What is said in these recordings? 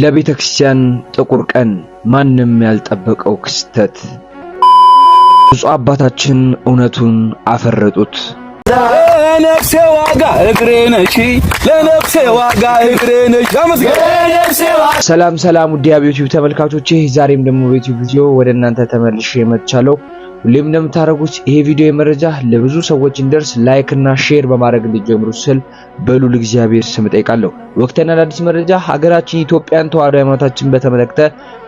ለቤተ ክርስቲያን ጥቁር ቀን ማንም ያልጠበቀው ክስተት። ብፁዕ አባታችን እውነቱን አፈረጡት። ለነፍሴ ዋጋ እግሬ ነሽ፣ ለነፍሴ ዋጋ እግሬ ነሽ። ሰላም ሰላም ውድ የዩቲዩብ ተመልካቾቼ፣ ዛሬም ደግሞ በዩቲዩብ ቪዲዮ ወደ እናንተ ተመልሼ መጥቻለሁ። ሁሌም እንደምታደርጉት ይሄ ቪዲዮ የመረጃ ለብዙ ሰዎች እንዲደርስ ላይክ እና ሼር በማድረግ እንዲጀምሩ ስል በሉል እግዚአብሔር ስም ጠይቃለሁ። ወቅታዊና አዳዲስ መረጃ ሀገራችን ኢትዮጵያን ተዋሕዶ ሃይማኖታችን በተመለከተ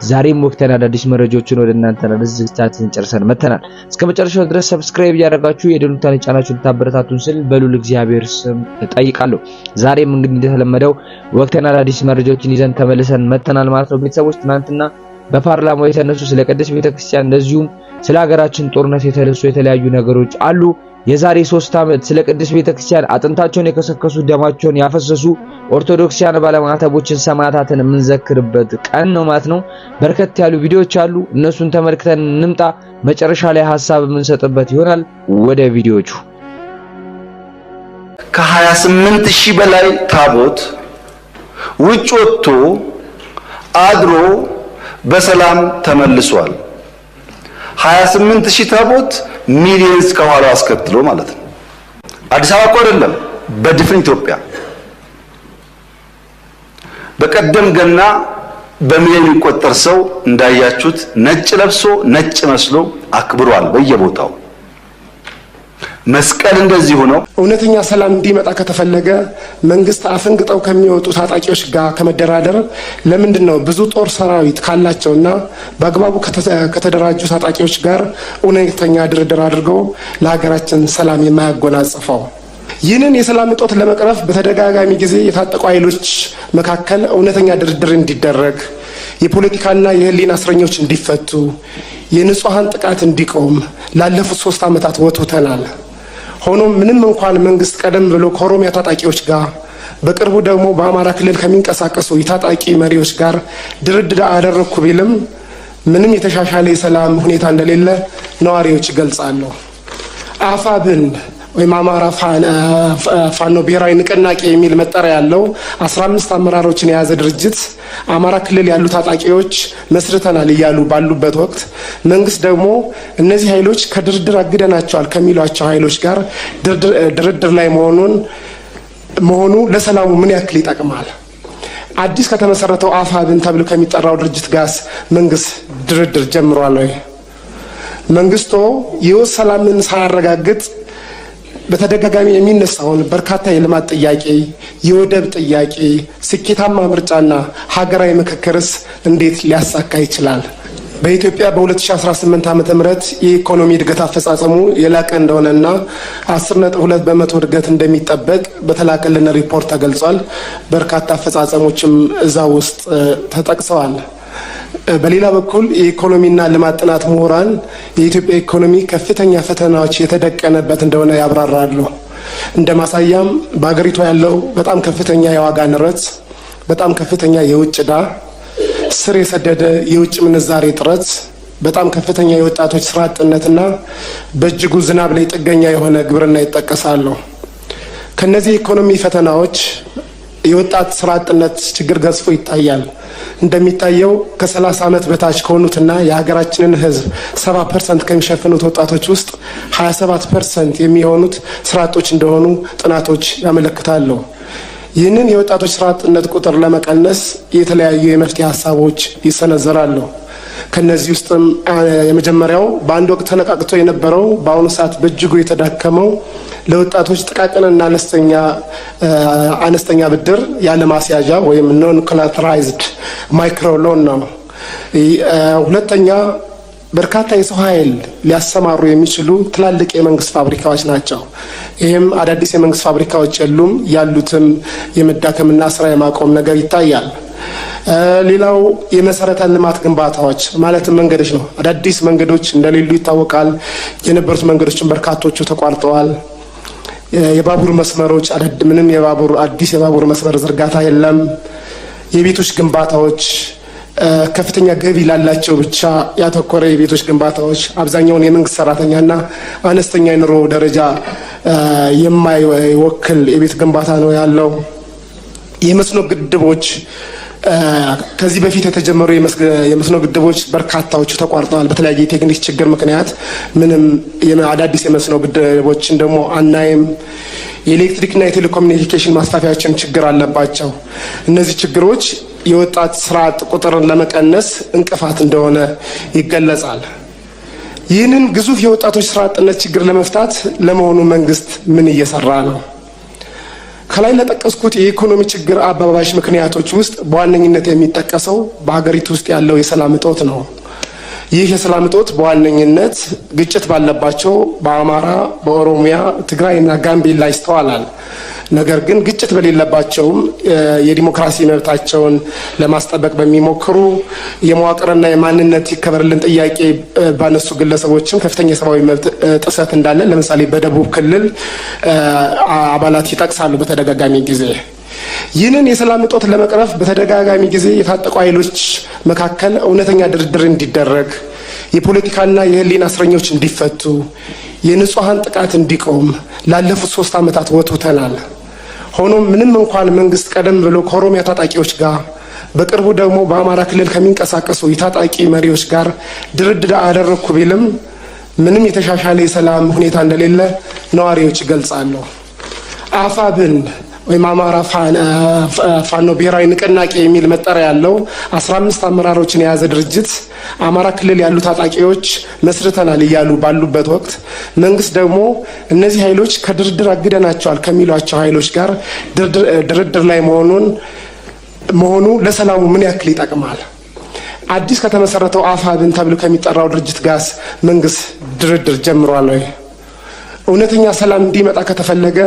ዛሬም ወቅታዊና አዳዲስ መረጃዎችን ወደ እናንተ ዝግጅታችንን ጨርሰን መተናል። እስከ መጨረሻው ድረስ ሰብስክራይብ ያደረጋችሁ የደወል ምልክቱን ጫናችሁ እንድታበረታቱን ስል በሉል እግዚአብሔር ስም ጠይቃለሁ። ዛሬም እንግዲህ እንደተለመደው ወቅታዊና አዳዲስ መረጃዎችን ይዘን ተመልሰን መተናል ማለት ነው። ቤተሰቦች ትናንትና በፓርላማው የተነሱ ስለ ቅድስት ቤተክርስቲያን እንደዚሁም ስለ ሀገራችን ጦርነት የተነሱ የተለያዩ ነገሮች አሉ። የዛሬ 3 ዓመት ስለ ቅድስት ቤተክርስቲያን አጥንታቸውን የከሰከሱ ደማቸውን ያፈሰሱ ኦርቶዶክሲያን ባለማዕተቦችን ሰማዕታትን የምንዘክርበት ቀን ነው ማለት ነው። በርከት ያሉ ቪዲዮዎች አሉ። እነሱን ተመልክተን እንምጣ። መጨረሻ ላይ ሐሳብ የምንሰጥበት ይሆናል። ወደ ቪዲዮቹ። ከ28000 በላይ ታቦት ውጭ ወጥቶ አድሮ በሰላም ተመልሷል። 28000 ታቦት ሚሊየንስ ከኋላ አስከትሎ ማለት ነው። አዲስ አበባ እኮ አይደለም፣ በድፍን ኢትዮጵያ። በቀደም ገና በሚሊዮን የሚቆጠር ሰው እንዳያችሁት ነጭ ለብሶ ነጭ መስሎ አክብሯል በየቦታው። መስቀል እንደዚህ ሆኖ እውነተኛ ሰላም እንዲመጣ ከተፈለገ መንግስት አፈንግጠው ከሚወጡ ታጣቂዎች ጋር ከመደራደር ለምንድን ነው ብዙ ጦር ሰራዊት ካላቸውና በአግባቡ ከተደራጁ ታጣቂዎች ጋር እውነተኛ ድርድር አድርገው ለሀገራችን ሰላም የማያጎናጽፈው? ይህንን የሰላም እጦት ለመቅረፍ በተደጋጋሚ ጊዜ የታጠቁ ኃይሎች መካከል እውነተኛ ድርድር እንዲደረግ፣ የፖለቲካና የህሊና እስረኞች እንዲፈቱ፣ የንጹሃን ጥቃት እንዲቆም ላለፉት 3 ዓመታት ወጥተናል። ሆኖም ምንም እንኳን መንግስት ቀደም ብሎ ከኦሮሚያ ታጣቂዎች ጋር በቅርቡ ደግሞ በአማራ ክልል ከሚንቀሳቀሱ የታጣቂ መሪዎች ጋር ድርድር አደረኩ ቢልም ምንም የተሻሻለ የሰላም ሁኔታ እንደሌለ ነዋሪዎች ይገልጻሉ። አፋብን ወይም አማራ ፋኖ ብሔራዊ ንቅናቄ የሚል መጠሪያ ያለው 15 አመራሮችን የያዘ ድርጅት አማራ ክልል ያሉ ታጣቂዎች መስርተናል እያሉ ባሉበት ወቅት መንግስት ደግሞ እነዚህ ኃይሎች ከድርድር አግደናቸዋል ከሚሏቸው ኃይሎች ጋር ድርድር ላይ መሆኑ ለሰላሙ ምን ያክል ይጠቅማል? አዲስ ከተመሰረተው አፋብን ተብሎ ከሚጠራው ድርጅት ጋር መንግስት ድርድር ጀምሯል ወይ? መንግስቶ ይኸው ሰላምን ሳያረጋግጥ በተደጋጋሚ የሚነሳውን በርካታ የልማት ጥያቄ፣ የወደብ ጥያቄ፣ ስኬታማ ምርጫና ሀገራዊ ምክክርስ እንዴት ሊያሳካ ይችላል? በኢትዮጵያ በ2018 ዓ.ም የኢኮኖሚ እድገት አፈጻጸሙ የላቀ እንደሆነና 10.2 በመቶ እድገት እንደሚጠበቅ በተላከልን ሪፖርት ተገልጿል። በርካታ አፈጻጸሞችም እዛ ውስጥ ተጠቅሰዋል። በሌላ በኩል የኢኮኖሚና ልማት ጥናት ምሁራን የኢትዮጵያ ኢኮኖሚ ከፍተኛ ፈተናዎች የተደቀነበት እንደሆነ ያብራራሉ። እንደ ማሳያም በአገሪቷ ያለው በጣም ከፍተኛ የዋጋ ንረት፣ በጣም ከፍተኛ የውጭ ዕዳ፣ ስር የሰደደ የውጭ ምንዛሬ እጥረት፣ በጣም ከፍተኛ የወጣቶች ስራ አጥነትና በእጅጉ ዝናብ ላይ ጥገኛ የሆነ ግብርና ይጠቀሳሉ። ከነዚህ የኢኮኖሚ ፈተናዎች የወጣት ስራ አጥነት ችግር ገዝፎ ይታያል። እንደሚታየው ከ30 ዓመት በታች ከሆኑትና የሀገራችንን ሕዝብ 70% ከሚሸፍኑት ወጣቶች ውስጥ 27% የሚሆኑት ስራ አጦች እንደሆኑ ጥናቶች ያመለክታሉ። ይህንን የወጣቶች ስራ አጥነት ቁጥር ለመቀነስ የተለያዩ የመፍትሄ ሀሳቦች ይሰነዘራሉ። ከነዚህ ውስጥም የመጀመሪያው በአንድ ወቅት ተነቃቅቶ የነበረው በአሁኑ ሰዓት በእጅጉ የተዳከመው ለወጣቶች ጥቃቅንና አነስተኛ ብድር ያለ ማስያዣ ወይም ኖን ኮላተራይዝድ ማይክሮ ሎን ነው። ሁለተኛ በርካታ የሰው ኃይል ሊያሰማሩ የሚችሉ ትላልቅ የመንግስት ፋብሪካዎች ናቸው። ይህም አዳዲስ የመንግስት ፋብሪካዎች የሉም፣ ያሉትም የመዳከምና ስራ የማቆም ነገር ይታያል። ሌላው የመሰረተ ልማት ግንባታዎች ማለትም መንገዶች ነው። አዳዲስ መንገዶች እንደሌሉ ይታወቃል። የነበሩት መንገዶችን በርካቶቹ ተቋርጠዋል። የባቡር መስመሮች አዲስ የባቡር መስመር ዝርጋታ የለም። የቤቶች ግንባታዎች ከፍተኛ ገቢ ላላቸው ብቻ ያተኮረ የቤቶች ግንባታዎች አብዛኛውን የመንግስት ሰራተኛና አነስተኛ የኑሮ ደረጃ የማይወክል የቤት ግንባታ ነው ያለው። የመስኖ ግድቦች ከዚህ በፊት የተጀመሩ የመስኖ ግድቦች በርካታዎቹ ተቋርጠዋል። በተለያየ የቴክኒክ ችግር ምክንያት ምንም አዳዲስ የመስኖ ግድቦችን ደግሞ አናይም። የኤሌክትሪክና የቴሌኮሙኒኬሽን ማስፋፊያዎችን ችግር አለባቸው። እነዚህ ችግሮች የወጣት ስራ አጥ ቁጥርን ለመቀነስ እንቅፋት እንደሆነ ይገለጻል። ይህንን ግዙፍ የወጣቶች ስራ አጥነት ችግር ለመፍታት ለመሆኑ መንግስት ምን እየሰራ ነው? ከላይ ለጠቀስኩት የኢኮኖሚ ችግር አባባሽ ምክንያቶች ውስጥ በዋነኝነት የሚጠቀሰው በሀገሪቱ ውስጥ ያለው የሰላም እጦት ነው። ይህ የሰላም እጦት በዋነኝነት ግጭት ባለባቸው በአማራ፣ በኦሮሚያ፣ ትግራይና ጋምቤላ ይስተዋላል። ነገር ግን ግጭት በሌለባቸውም የዲሞክራሲ መብታቸውን ለማስጠበቅ በሚሞክሩ የመዋቅርና የማንነት ይከበርልን ጥያቄ ባነሱ ግለሰቦችም ከፍተኛ የሰብአዊ መብት ጥሰት እንዳለ ለምሳሌ በደቡብ ክልል አባላት ይጠቅሳሉ በተደጋጋሚ ጊዜ። ይህንን የሰላም እጦት ለመቅረፍ በተደጋጋሚ ጊዜ የታጠቁ ኃይሎች መካከል እውነተኛ ድርድር እንዲደረግ፣ የፖለቲካና የህሊና እስረኞች እንዲፈቱ፣ የንጹሃን ጥቃት እንዲቆም ላለፉት 3 ዓመታት ወትውተናል። ሆኖም ምንም እንኳን መንግስት ቀደም ብሎ ከኦሮሚያ ታጣቂዎች ጋር በቅርቡ ደግሞ በአማራ ክልል ከሚንቀሳቀሱ የታጣቂ መሪዎች ጋር ድርድር አደረግኩ ቢልም ምንም የተሻሻለ የሰላም ሁኔታ እንደሌለ ነዋሪዎች ይገልጻሉ። አፋብን ወይም አማራ ፋኖ ብሔራዊ ንቅናቄ የሚል መጠሪያ ያለው 15 አመራሮችን የያዘ ድርጅት አማራ ክልል ያሉ ታጣቂዎች መስርተናል እያሉ ባሉበት ወቅት መንግስት ደግሞ እነዚህ ኃይሎች ከድርድር አግደናቸዋል ከሚሏቸው ኃይሎች ጋር ድርድር ላይ መሆኑ ለሰላሙ ምን ያክል ይጠቅማል? አዲስ ከተመሰረተው አፋብን ተብሎ ከሚጠራው ድርጅት ጋር መንግስት ድርድር ጀምሯል ወይ? እውነተኛ ሰላም እንዲመጣ ከተፈለገ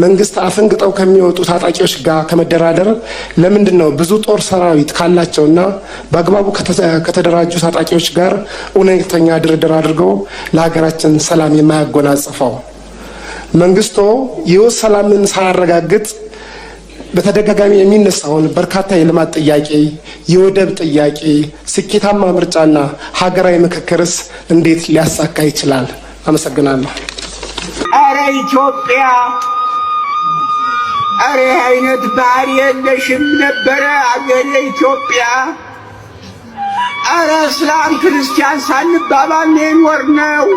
መንግስት አፈንግጠው ከሚወጡ ታጣቂዎች ጋር ከመደራደር ለምንድን ነው ብዙ ጦር ሰራዊት ካላቸውና በአግባቡ ከተደራጁ ታጣቂዎች ጋር እውነተኛ ድርድር አድርገው ለሀገራችን ሰላም የማያጎናጽፈው? መንግስቶ የወስ ሰላምን ሳያረጋግጥ በተደጋጋሚ የሚነሳውን በርካታ የልማት ጥያቄ፣ የወደብ ጥያቄ፣ ስኬታማ ምርጫና ሀገራዊ ምክክርስ እንዴት ሊያሳካ ይችላል? አመሰግናለሁ። አረ ኢትዮጵያ፣ አረ አይነት ባህሪ የለሽም ነበረ አገሬ ኢትዮጵያ። አረ እስላም ክርስቲያን ሳንባባል ነው ነው።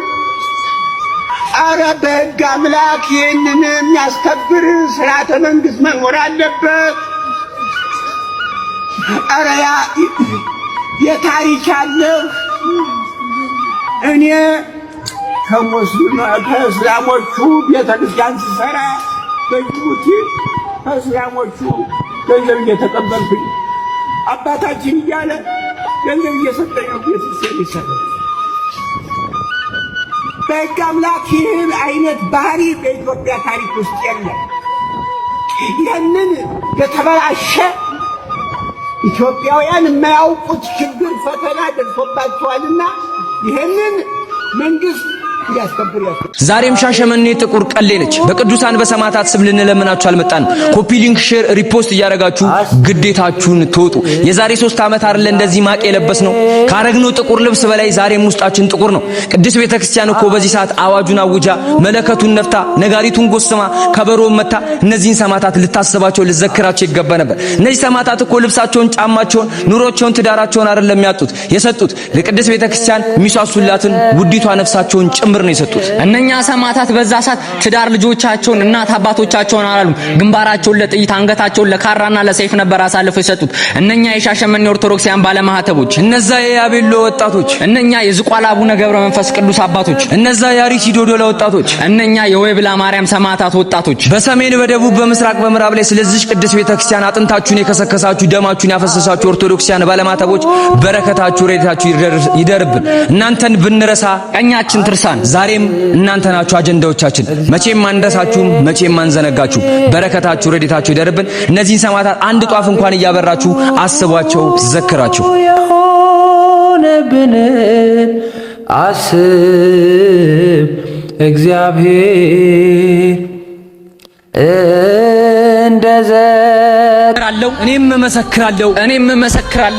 አረ በሕግ አምላክ ይህንን የሚያስከብር ስርዓተ መንግስት መኖር አለበት። አረ የታሪክ ያለህ እኔ ከእስላሞቹ ቤተክርስቲያን ሲሰራ በጅቡቲ ከእስላሞቹ ገንዘብ እየተቀበልኩኝ አባታችን እያለ ገንዘብ እየሰጠኝ ነው ቤተክርስቲያን ይሰራ። በሕግ አምላክ ይህን አይነት ባህሪ በኢትዮጵያ ታሪክ ውስጥ የለም። ይህንን የተበላሸ ኢትዮጵያውያን የማያውቁት ችግር ፈተና ደርሶባቸዋልና ይህንን መንግስት ዛሬም ሻሸመኔ ጥቁር ቀሌ ነች። በቅዱሳን በሰማዕታት ስም ልንለምናችሁ አልመጣንም። ኮፒ ሊንክ፣ ሼር፣ ሪፖስት እያደረጋችሁ ግዴታችሁን ተወጡ። የዛሬ 3 ዓመት አይደለ እንደዚህ ማቅ የለበስ ነው ካረግነው ጥቁር ልብስ በላይ ዛሬም ውስጣችን ጥቁር ነው። ቅድስት ቤተክርስቲያን እኮ በዚህ ሰዓት አዋጁን አውጃ መለከቱን ነፍታ ነጋሪቱን ጎስማ ከበሮን መታ እነዚህን ሰማዕታት ልታስባቸው ልዘክራቸው ይገባ ነበር። እነዚህ ሰማዕታት እኮ ልብሳቸውን፣ ጫማቸውን፣ ኑሮቸውን፣ ትዳራቸውን አይደለም ያጡት የሰጡት ለቅድስት ቤተክርስቲያን የሚሳሱላትን ውዲቷ ነፍሳቸውን ጭምር ነው የሰጡት። እነኛ ሰማዕታት በዛ ሰዓት ትዳር ልጆቻቸውን እናት አባቶቻቸውን አላሉ ግንባራቸውን ለጥይት አንገታቸውን ለካራና ለሰይፍ ነበር አሳልፈው የሰጡት። እነኛ የሻሸመኔ ኦርቶዶክሳውያን ባለማህተቦች፣ እነዛ የያቤሎ ወጣቶች፣ እነኛ የዝቋላ አቡነ ገብረ መንፈስ ቅዱስ አባቶች፣ እነዛ የአርሲ ዶዶላ ወጣቶች፣ እነኛ የወይብላ ማርያም ሰማዕታት ወጣቶች በሰሜን በደቡብ በምስራቅ በምዕራብ ላይ ስለዚህ ቅድስት ቤተክርስቲያን አጥንታችሁን የከሰከሳችሁ ደማችሁን ያፈሰሳችሁ ኦርቶዶክሳውያን ባለማህተቦች በረከታችሁ ረድኤታችሁ ይደርብን። እናንተን ብንረሳ ቀኛችን ትርሳን። ዛሬም እናንተ ናችሁ አጀንዳዎቻችን። መቼም አንረሳችሁም፣ መቼም አንዘነጋችሁም። በረከታችሁ ረድኤታችሁ ይደርብን። እነዚህን ሰማዕታት አንድ ጧፍ እንኳን እያበራችሁ አስቧቸው፣ ዘክራችሁ። የሆነብንን አስብ እግዚአብሔር እንደዘራለው እኔም መሰክራለሁ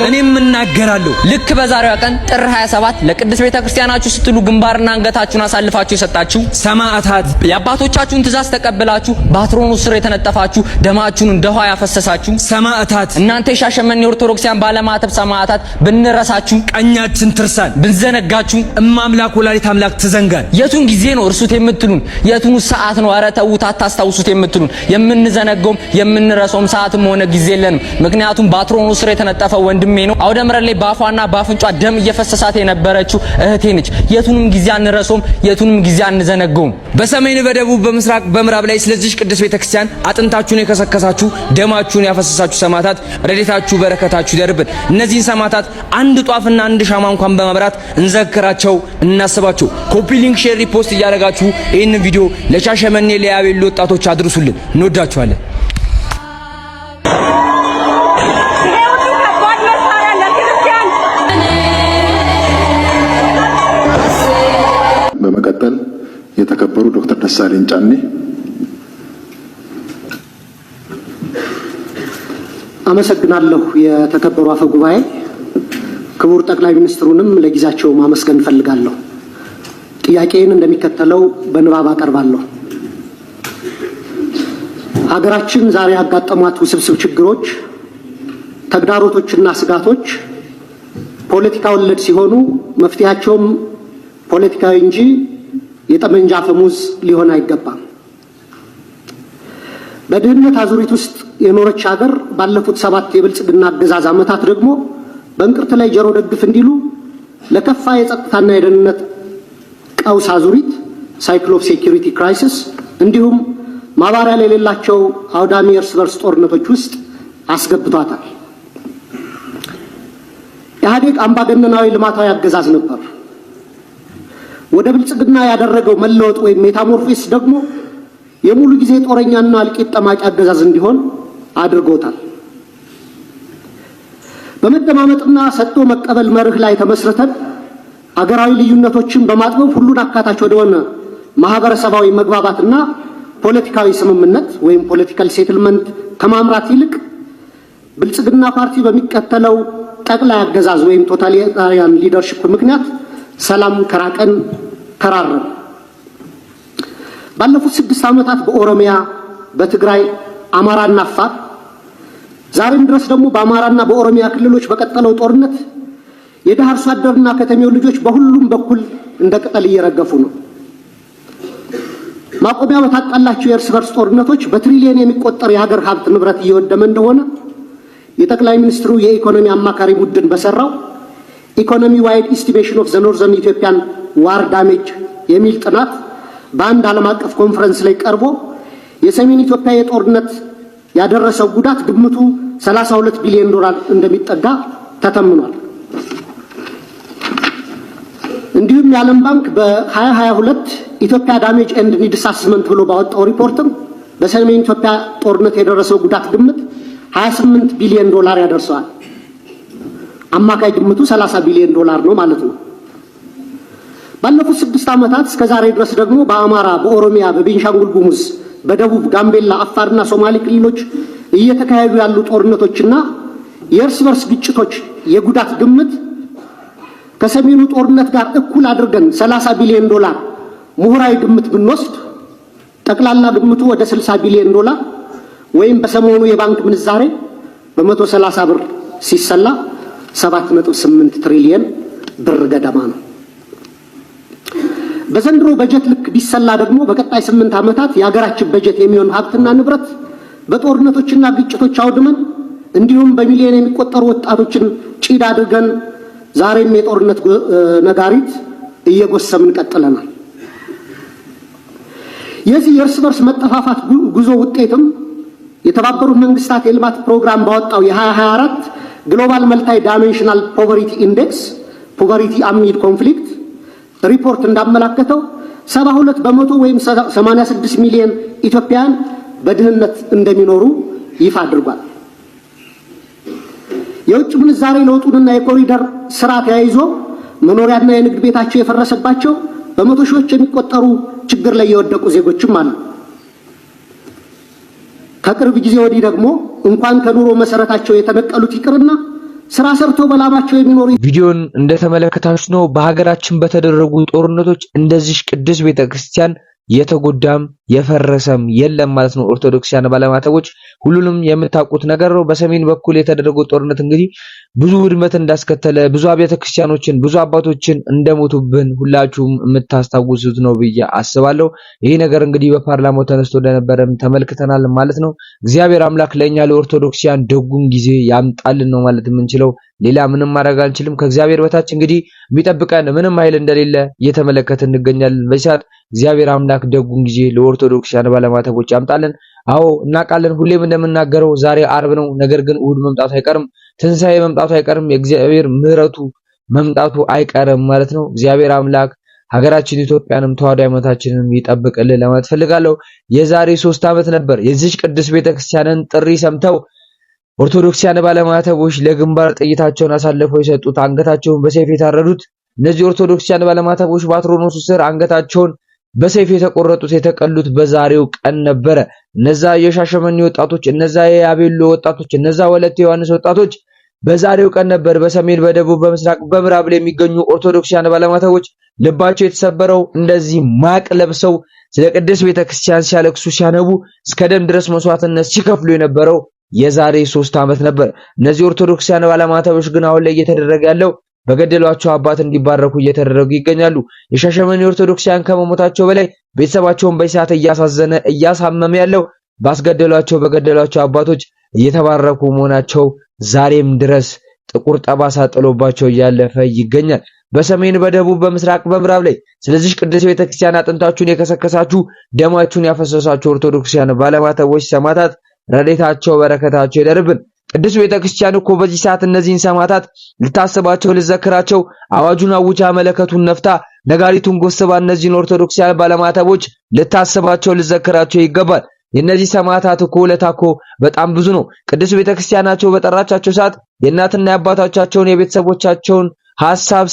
እኔም እናገራለሁ። ልክ በዛሬዋ ቀን ጥር 27 ለቅድስት ቤተክርስቲያናችሁ ስትሉ ግንባርና አንገታችሁን አሳልፋችሁ የሰጣችሁ ሰማዕታት፣ የአባቶቻችሁን ትእዛዝ ተቀብላችሁ በአትሮኖስ ስር የተነጠፋችሁ ደማችሁን እንደ ውሃ ያፈሰሳችሁ ሰማዕታት፣ እናንተ የሻሸመኔ ኦርቶዶክሲያን ባለማተብ ሰማዕታት፣ ብንረሳችሁ ቀኛችን ትርሳን፣ ብንዘነጋችሁ እማምላክ ወላዲተ አምላክ ትዘንጋን። የቱን ጊዜ ነው እርሱት የምትሉን? የቱን ሰዓት ነው ኧረ ተውት አታስታውሱት የምትሉን? የምንዘነጋውም የምንረሳውም ሰዓትም ሆነ ጊዜ የለንም። ምክንያቱም በአትሮኖስ ስር የተነጠፈው ወንድሜ ነው። አውደ ምሕረት ላይ ባፏና ባፍንጫ ደም እየፈሰሳት የነበረችው እህቴ ነች። የቱንም ጊዜ አንረሳውም፣ የቱንም ጊዜ አንዘነጋውም። በሰሜን፣ በደቡብ፣ በምስራቅ፣ በምዕራብ ላይ ስለዚህ ቅድስት ቤተክርስቲያን አጥንታችሁን የከሰከሳችሁ ደማችሁን ያፈሰሳችሁ ሰማዕታት ረድኤታችሁ በረከታችሁ ይደርብን። እነዚህን ሰማዕታት አንድ ጧፍና አንድ ሻማ እንኳን በማብራት እንዘክራቸው፣ እናስባቸው። ኮፒ ሊንክ፣ ሼር፣ ሪፖስት እያደረጋችሁ ይህንን ቪዲዮ ለሻሸመኔ ለያቤሎ ወጣቶች አድርሱልን። እንወዳችኋለን። በመቀጠል የተከበሩ ዶክተር ደሳለኝ ጫኔ። አመሰግናለሁ። የተከበሩ አፈ ጉባኤ፣ ክቡር ጠቅላይ ሚኒስትሩንም ለጊዜያቸው ማመስገን ፈልጋለሁ። ጥያቄን እንደሚከተለው በንባብ አቀርባለሁ። ሀገራችን ዛሬ ያጋጠሟት ውስብስብ ችግሮች፣ ተግዳሮቶችና ስጋቶች ፖለቲካ ወለድ ሲሆኑ መፍትሄያቸውም ፖለቲካዊ እንጂ የጠመንጃ አፈሙዝ ሊሆን አይገባም። በድህነት አዙሪት ውስጥ የኖረች ሀገር ባለፉት 7 የብልጽግና አገዛዝ ዓመታት ደግሞ በእንቅርት ላይ ጆሮ ደግፍ እንዲሉ ለከፋ የጸጥታና የደህንነት ቀውስ አዙሪት ሳይክል ኦፍ ሴኩሪቲ ክራይሲስ እንዲሁም ማባሪያ የሌላቸው አውዳሚ እርስ በርስ ጦርነቶች ውስጥ አስገብቷታል። ኢህአዴግ አምባገነናዊ ልማታዊ አገዛዝ ነበር። ወደ ብልጽግና ያደረገው መለወጥ ወይም ሜታሞርፊስ ደግሞ የሙሉ ጊዜ ጦረኛና እልቂት ጠማቂ አገዛዝ እንዲሆን አድርጎታል። በመደማመጥና ሰጥቶ መቀበል መርህ ላይ ተመስርተን አገራዊ ልዩነቶችን በማጥበብ ሁሉን አካታች ወደሆነ ማህበረሰባዊ መግባባትና ፖለቲካዊ ስምምነት ወይም ፖለቲካል ሴትልመንት ከማምራት ይልቅ ብልጽግና ፓርቲ በሚከተለው ጠቅላይ አገዛዝ ወይም ቶታሊታሪያን ሊደርሺፕ ምክንያት ሰላም ከራቀን ተራረም። ባለፉት 6 ዓመታት በኦሮሚያ፣ በትግራይ፣ አማራና አፋር ዛሬም ድረስ ደግሞ በአማራና በኦሮሚያ ክልሎች በቀጠለው ጦርነት የደሃ አርሶ አደርና ከተሜው ልጆች በሁሉም በኩል እንደ ቅጠል እየረገፉ ነው። ማቆሚያ በታጣላቸው የእርስ በርስ ጦርነቶች በትሪሊየን የሚቆጠር የሀገር ሀብት ንብረት እየወደመ እንደሆነ የጠቅላይ ሚኒስትሩ የኢኮኖሚ አማካሪ ቡድን በሰራው ኢኮኖሚ ዋይድ ኢስቲሜሽን ኦፍ ዘ ኖርዘርን ኢትዮጵያን ዋር ዳሜጅ የሚል ጥናት በአንድ ዓለም አቀፍ ኮንፈረንስ ላይ ቀርቦ የሰሜን ኢትዮጵያ የጦርነት ያደረሰው ጉዳት ግምቱ 32 ቢሊዮን ዶላር እንደሚጠጋ ተተምኗል። እንዲሁም የዓለም ባንክ በ2022 ኢትዮጵያ ዳሜጅ ኤንድ ኒድስ አሰስመንት ብሎ ባወጣው ሪፖርትም በሰሜን ኢትዮጵያ ጦርነት የደረሰው ጉዳት ግምት 28 ቢሊዮን ዶላር ያደርሰዋል። አማካይ ግምቱ 30 ቢሊዮን ዶላር ነው ማለት ነው። ባለፉት 6 ዓመታት እስከ ዛሬ ድረስ ደግሞ በአማራ፣ በኦሮሚያ፣ በቤንሻንጉል ጉሙዝ፣ በደቡብ ጋምቤላ፣ አፋርና ሶማሌ ክልሎች እየተካሄዱ ያሉ ጦርነቶችና የእርስ በርስ ግጭቶች የጉዳት ግምት ከሰሜኑ ጦርነት ጋር እኩል አድርገን 30 ቢሊዮን ዶላር ምሁራዊ ግምት ብንወስድ ጠቅላላ ግምቱ ወደ 60 ቢሊዮን ዶላር ወይም በሰሞኑ የባንክ ምንዛሬ በ130 ብር ሲሰላ 7.8 ትሪሊየን ብር ገደማ ነው። በዘንድሮ በጀት ልክ ቢሰላ ደግሞ በቀጣይ 8 ዓመታት የሀገራችን በጀት የሚሆን ሀብትና ንብረት በጦርነቶችና ግጭቶች አውድመን እንዲሁም በሚሊዮን የሚቆጠሩ ወጣቶችን ጭድ አድርገን ዛሬም የጦርነት ነጋሪት እየጎሰምን ቀጥለናል። የዚህ የእርስ በርስ መጠፋፋት ጉዞ ውጤትም የተባበሩት መንግስታት የልማት ፕሮግራም ባወጣው የ2024 ግሎባል መልታይ ዳይሜንሽናል ፖቨርቲ ኢንዴክስ ፖቨርቲ አሚድ ኮንፍሊክት ሪፖርት እንዳመላከተው 72 በመቶ ወይም 86 ሚሊዮን ኢትዮጵያውያን በድህነት እንደሚኖሩ ይፋ አድርጓል። የውጭ ምንዛሬ ለውጡንና የኮሪደር ስራ ተያይዞ መኖሪያና የንግድ ቤታቸው የፈረሰባቸው በመቶ ሺዎች የሚቆጠሩ ችግር ላይ የወደቁ ዜጎችም አሉ። ከቅርብ ጊዜ ወዲህ ደግሞ እንኳን ከኑሮ መሰረታቸው የተነቀሉት ይቅርና ስራ ሰርተው በላባቸው የሚኖሩ ቪዲዮን እንደተመለከታችሁ ነው። በሀገራችን በተደረጉ ጦርነቶች እንደዚህ ቅዱስ ቤተክርስቲያን የተጎዳም የፈረሰም የለም ማለት ነው። ኦርቶዶክሳውያን ባለማተቦች ሁሉንም የምታውቁት ነገር ነው። በሰሜን በኩል የተደረገው ጦርነት እንግዲህ ብዙ ውድመት እንዳስከተለ ብዙ አብያተ ክርስቲያኖችን ብዙ አባቶችን እንደሞቱብን ሁላችሁም የምታስታውሱት ነው ብዬ አስባለሁ። ይሄ ነገር እንግዲህ በፓርላማው ተነስቶ እንደነበረም ተመልክተናል ማለት ነው። እግዚአብሔር አምላክ ለኛ ለኦርቶዶክሳውያን ደጉን ጊዜ ያምጣልን ነው ማለት የምንችለው። ሌላ ምንም ማድረግ አንችልም። ከእግዚአብሔር በታች እንግዲህ የሚጠብቀን ምንም ኃይል እንደሌለ እየተመለከትን እንገኛለን። በዚያት እግዚአብሔር አምላክ ደጉን ጊዜ ለኦርቶዶክሳውያን ባለማተቦች ያምጣልን። አዎ እናውቃለን፣ ሁሌም እንደምናገረው ዛሬ አርብ ነው። ነገር ግን እሁድ መምጣቱ አይቀርም፣ ትንሳኤ መምጣቱ አይቀርም፣ የእግዚአብሔር ምሕረቱ መምጣቱ አይቀርም ማለት ነው። እግዚአብሔር አምላክ ሀገራችን ኢትዮጵያንም ተዋሕዶ ሃይማኖታችንን ይጠብቅልን ለማለት ፈልጋለሁ። የዛሬ 3 ዓመት ነበር የዚህች ቅድስት ቤተክርስቲያንን ጥሪ ሰምተው ኦርቶዶክሳውያን ባለማተቦች ለግንባር ጥይታቸውን አሳልፈው የሰጡት አንገታቸውን በሰይፍ የታረዱት እነዚህ ኦርቶዶክሳውያን ባለማተቦች በአትሮኖሱ ስር አንገታቸውን በሰይፍ የተቆረጡት የተቀሉት በዛሬው ቀን ነበረ። እነዛ የሻሸመኔ ወጣቶች፣ እነዛ የያቤሎ ወጣቶች፣ እነዛ ወለተ ዮሐንስ ወጣቶች በዛሬው ቀን ነበር በሰሜን በደቡብ በምስራቅ በምዕራብ ላይ የሚገኙ ኦርቶዶክሳውያን ባለማተቦች ልባቸው የተሰበረው እንደዚህ ማቅ ለብሰው ስለ ቅድስት ቤተክርስቲያን ሲያለቅሱ ሲያነቡ እስከ ደም ድረስ መስዋዕትነት ሲከፍሉ የነበረው የዛሬ 3 ዓመት ነበር። እነዚህ ኦርቶዶክሳውያን ባለማተቦች ግን አሁን ላይ እየተደረገ ያለው በገደሏቸው አባት እንዲባረኩ እየተደረጉ ይገኛሉ። የሻሸመኔ ኦርቶዶክሳውያን ከመሞታቸው በላይ ቤተሰባቸውን በእሳት እያሳዘነ እያሳመመ ያለው ባስገደሏቸው በገደሏቸው አባቶች እየተባረኩ መሆናቸው ዛሬም ድረስ ጥቁር ጠባሳ ጥሎባቸው እያለፈ ይገኛል። በሰሜን በደቡብ በምስራቅ በምዕራብ ላይ ስለዚህ ቅዱስ ቤተክርስቲያን አጥንታችሁን የከሰከሳችሁ ደማችሁን ያፈሰሳችሁ ኦርቶዶክሳውያን ባለማተቦች ሰማዕታት ረድኤታቸው በረከታቸው ይደርብን። ቅዱስ ቤተክርስቲያን እኮ በዚህ ሰዓት እነዚህን ሰማዕታት ልታስባቸው ልዘክራቸው አዋጁን አውጃ መለከቱን ነፍታ ነጋሪቱን ጎስባ እነዚህን ኦርቶዶክሳውያን ባለማተቦች ልታስባቸው ልዘክራቸው ይገባል። የነዚህ ሰማዕታት እኮ ውለታ እኮ በጣም ብዙ ነው። ቅዱስ ቤተክርስቲያናቸው በጠራቻቸው ሰዓት የእናትና የአባቶቻቸውን የቤተሰቦቻቸውን ሐሳብ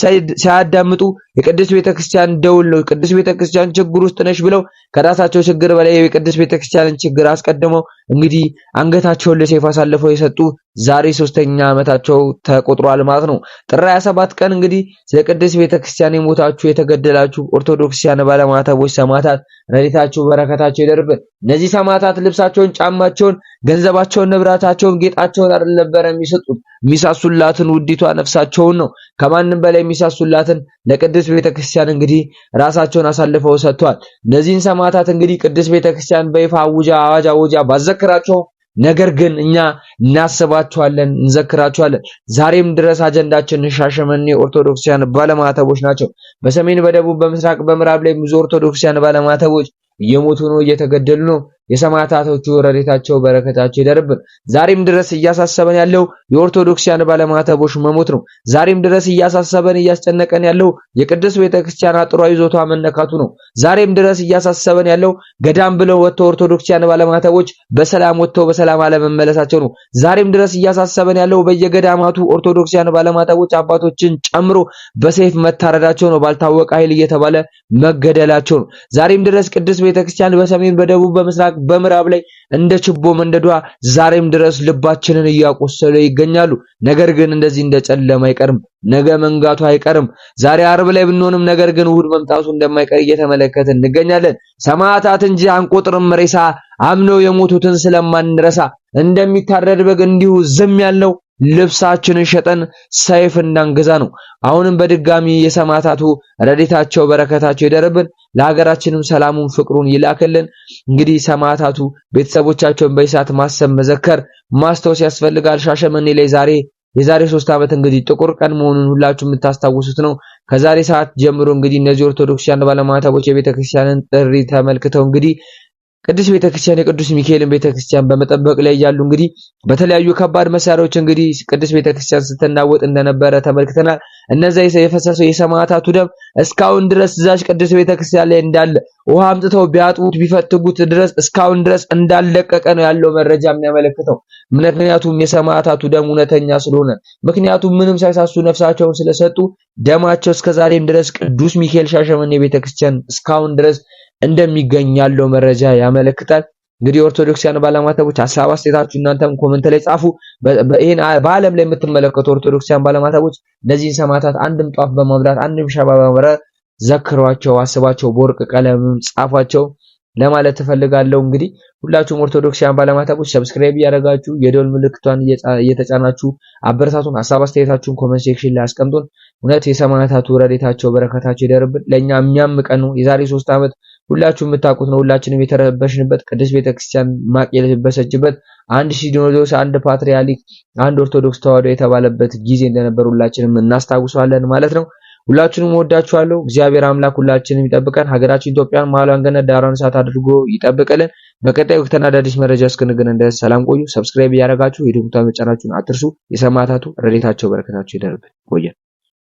ሳያዳምጡ የቅድስት ቤተክርስቲያን ደውል ነው ቅድስት ቤተክርስቲያን ችግር ውስጥ ነሽ ብለው ከራሳቸው ችግር በላይ የቅድስት ቤተክርስቲያንን ችግር አስቀድመው እንግዲህ አንገታቸውን ለሰይፍ አሳልፈው የሰጡ ዛሬ 3ኛ ዓመታቸው ተቆጥሯል ማለት ነው። ጥር 27 ቀን እንግዲህ ስለ ቅድስት ቤተክርስቲያን የሞታችሁ የተገደላችሁ ኦርቶዶክሳውያን ባለማተቦች ሰማዕታት ረድኤታችሁ በረከታቸው ይደርብን። እነዚህ ሰማዕታት ልብሳቸውን፣ ጫማቸውን፣ ገንዘባቸውን፣ ንብረታቸውን፣ ጌጣቸውን አይደለም የሚሰጡት የሚሳሱላትን ውዲቷ ነፍሳቸውን ነው። ከማንም በላይ የሚሳሱላትን ለቅድስት ቤተክርስቲያን እንግዲህ ራሳቸውን አሳልፈው ሰጥተዋል። እነዚህን ሰማዕታት እንግዲህ ቅድስት ቤተክርስቲያን በይፋ አዋጅ አውጃ ባዘክራቸው ነገር ግን እኛ እናስባቸዋለን፣ እንዘክራቸዋለን። ዛሬም ድረስ አጀንዳችን ሻሸመኔ ኦርቶዶክሳውያን ባለማተቦች ናቸው። በሰሜን በደቡብ በምስራቅ በምዕራብ ላይ ብዙ ኦርቶዶክሳውያን ባለማተቦች እየሞቱ ነው፣ እየተገደሉ ነው። የሰማዕታቶቹ ረድኤታቸው በረከታቸው ይደርብን። ዛሬም ድረስ እያሳሰበን ያለው የኦርቶዶክሳውያን ባለማተቦች መሞት ነው። ዛሬም ድረስ እያሳሰበን እያስጨነቀን ያለው የቅድስት ቤተክርስቲያን አጥሯ ይዞቷ መነካቱ ነው። ዛሬም ድረስ እያሳሰበን ያለው ገዳም ብለው ወጥተው ኦርቶዶክሳውያን ባለማተቦች በሰላም ወጥተው በሰላም አለመመለሳቸው ነው። ዛሬም ድረስ እያሳሰበን ያለው በየገዳማቱ ኦርቶዶክሳውያን ባለማተቦች አባቶችን ጨምሮ በሰይፍ መታረዳቸው ነው። ባልታወቀ ኃይል እየተባለ መገደላቸው ነው። ዛሬም ድረስ ቅድስት ቤተክርስቲያን በሰሜን በደቡብ በምስራቅ በምዕራብ ላይ እንደ ችቦ መንደዷ ዛሬም ድረስ ልባችንን እያቆሰሉ ይገኛሉ። ነገር ግን እንደዚህ እንደ ጨለማ አይቀርም፣ ነገ መንጋቱ አይቀርም። ዛሬ አርብ ላይ ብንሆንም ነገር ግን እሁድ መምጣቱ እንደማይቀር እየተመለከትን እንገኛለን። ሰማዕታት እንጂ አንቆጥርም ሬሳ አምነው የሞቱትን ስለማንረሳ እንደሚታረድ በግ እንዲሁ ዝም ያልነው ልብሳችንን ሸጠን ሰይፍ እንዳንገዛ ነው። አሁንም በድጋሚ የሰማዕታቱ ረድኤታቸው በረከታቸው ይደርብን። ለሀገራችንም ሰላሙን ፍቅሩን ይላክልን። እንግዲህ ሰማዕታቱ ቤተሰቦቻቸውን በእሳት ማሰብ መዘከር ማስታወስ ያስፈልጋል። ሻሸመኔ ላይ የዛሬ 3 ዓመት እንግዲህ ጥቁር ቀን መሆኑን ሁላችሁም የምታስታውሱት ነው። ከዛሬ ሰዓት ጀምሮ እንግዲህ እነዚህ ኦርቶዶክሳውያን ባለማተቦች የቤተክርስቲያንን ጥሪ ተመልክተው እንግዲህ ቅዱስ ቤተክርስቲያን የቅዱስ ሚካኤልን ቤተክርስቲያን በመጠበቅ ላይ ያሉ እንግዲህ በተለያዩ ከባድ መሳሪያዎች እንግዲህ ቅዱስ ቤተክርስቲያን ስትናወጥ እንደነበረ ተመልክተናል። እነዛ የፈሰሰው የሰማዕታቱ ደም እስካሁን ድረስ እዛች ቅዱስ ቤተክርስቲያን ላይ እንዳለ ውሃ አምጥተው ቢያጥቡት ቢፈትጉት ድረስ እስካሁን ድረስ እንዳለቀቀ ነው ያለው መረጃ የሚያመለክተው። ምክንያቱም የሰማዕታቱ ደም እውነተኛ ስለሆነ፣ ምክንያቱም ምንም ሳይሳሱ ነፍሳቸውን ስለሰጡ ደማቸው እስከዛሬም ድረስ ቅዱስ ሚካኤል ሻሸመኔ ቤተክርስቲያን እስካሁን ድረስ እንደሚገኝ ያለው መረጃ ያመለክታል። እንግዲህ ኦርቶዶክሳውያን ባለማተቦች ሐሳብ አስተያየታችሁ እናንተም ኮሜንት ላይ ጻፉ። ይሄን በዓለም ላይ የምትመለከቱ ኦርቶዶክሳውያን ባለማተቦች እነዚህን ሰማዕታት አንድም ጧፍ በማብራት አንድም ሻማ በማብራት ዘክሯቸው፣ አስባቸው፣ በወርቅ ቀለምም ጻፏቸው ለማለት እፈልጋለሁ። እንግዲህ ሁላችሁም ኦርቶዶክሳውያን ባለማተቦች ሰብስክራይብ ያደረጋችሁ የደወል ምልክቷን እየተጫናችሁ አበረታቱን። ሐሳብ አስተያየታችሁን ኮሜንት ሴክሽን ላይ አስቀምጡን። እውነት የሰማዕታቱ ረድኤታቸው በረከታቸው ይደርብን። ለኛ የሚያምቀን ነው። የዛሬ 3 ዓመት ሁላችሁም የምታውቁት ነው። ሁላችንም የተረበሽንበት ቅድስት ቤተክርስቲያን ማቅ የለበሰችበት 1 ሲኖዶስ፣ 1 ፓትርያርክ፣ 1 ኦርቶዶክስ ተዋሕዶ የተባለበት ጊዜ እንደነበር ሁላችንም እናስታውሳለን ማለት ነው። ሁላችሁንም ወዳችኋለሁ። እግዚአብሔር አምላክ ሁላችንም ይጠብቀን። ሀገራችን ኢትዮጵያን መሃሏን ገነት ዳሯን እሳት አድርጎ ይጠብቅልን። በቀጣዩ ወቅትና አዳዲስ መረጃ እስክንገናኝ ድረስ ሰላም ቆዩ። ሰብስክራይብ እያደረጋችሁ የደወል ምልክቱን መጫናችሁን አትርሱ። የሰማዕታቱ ረድኤታቸው በረከታቸው ይደርብን። ቆየ